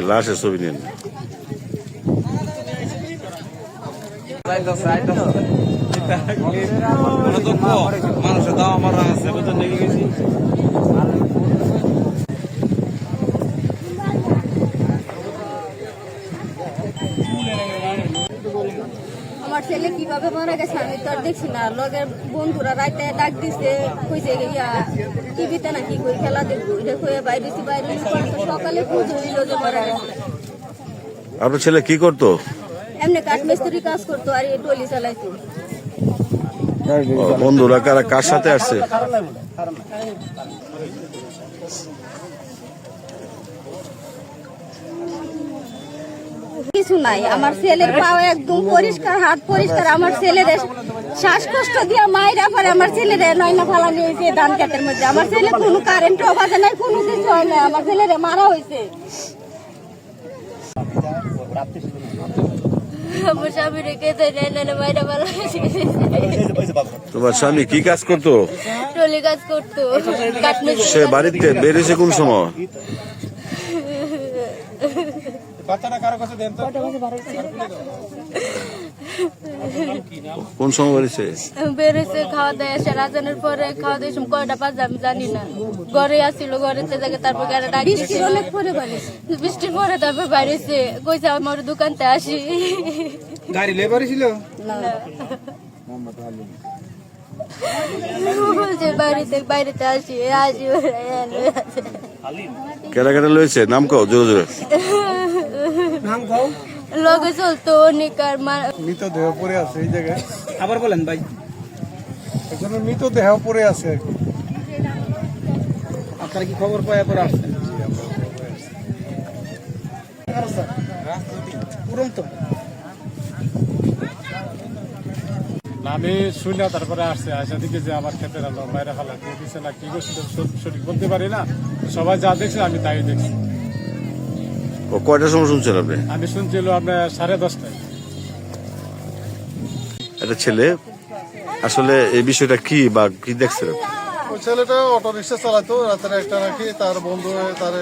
লাশের ছবি নিন। মানুষের দাম আমার আছে লেগে গেছি। আমার ছেলে কিভাবে মারা গেছে আমি তো আর দেখছি না। লগের বন্ধুরা রাতে ডাক দিছে, কইছে গিয়া টিভিতে নাকি কই খেলা দেখবো, এটা কয়ে বাইরে সকালে খোঁজ হইল যে মারা গেছে। আপনার ছেলে কি করতো? এমনি কাঠমিস্ত্রি কাজ করতো আর এই টলি চালাইতো। বন্ধুরা কারা কার সাথে আসছে? কিছু নাই, আমার ছেলের পাও একদম পরিষ্কার, হাত পরিষ্কার। আমার ছেলের শ্বাসকষ্ট দিয়ে মায়েরা পরে আমার ছেলের নয়না ফালানি হয়েছে ধান খেতের মধ্যে। আমার ছেলে কোনো কারেন্ট অবাধে নাই, কোনো কিছু হয় না। আমার ছেলের মারা হয়েছে। তোমার স্বামী কি কাজ করতো? টলি কাজ করতো। সে বাড়িতে বেরিয়েছে কোন সময়? কোন সময় বেরিয়েছে? বেরিয়েছে খাওয়া দাওয়া এসে রাজানের পরে খাওয়া দাওয়া সময় কয়টা বাজে আমি জানি না। ঘরে আসছিল, ঘরেতে জায়গা তারপর বৃষ্টির অনেক পরে বাড়িছে। বৃষ্টির পরে তারপর বাইরেছে, কইছে আমার দোকানতে আসি। গাড়ি লেবার ছিল বলছে বাইরেতে আসি আসি। কেনা কেনা লয়েছে নাম কও জোরে জোরে। নাম খাও লগে চলতো অনেক। আর মৃতদেহ পড়ে আছে এই জায়গায়। আবার বলেন ভাই। এখানে মৃতদেহ পড়ে আছে আর কি। আপনারা কি খবর পাওয়া পরে আসছেন? আমি শুনি না, তারপরে আসছে আসা দিকে যে আমার ক্ষেতের আলো বাইরে ফেলা দিচ্ছে না, কি করছে সঠিক বলতে পারি না। সবাই যা দেখছে আমি তাই দেখছি। ও কয়টার সময় শুনছেন আপনি? আমি শুনছিল আপনার 10:30টায়। একটা ছেলে, আসলে এই বিষয়টা কি বা কি দেখছেন? ওই ছেলেটা অটো রিক্সা চালাতো, রাতের একটা নাকি তার বন্ধু তার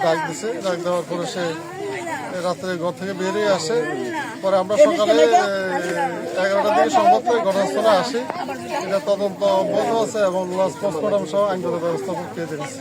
ডাক দিছে। ডাক দেওয়ার পরে সে রাত্রে ঘর থেকে বেরিয়ে আসে। পরে আমরা সকালে 11টার দিকে সংবাদ পেয়ে ঘটনাস্থলে আসি। এটা তদন্ত অব্যাহত আছে এবং লাশ পোস্টমর্টম সহ আইনগত ব্যবস্থা পেয়ে দিয়েছে।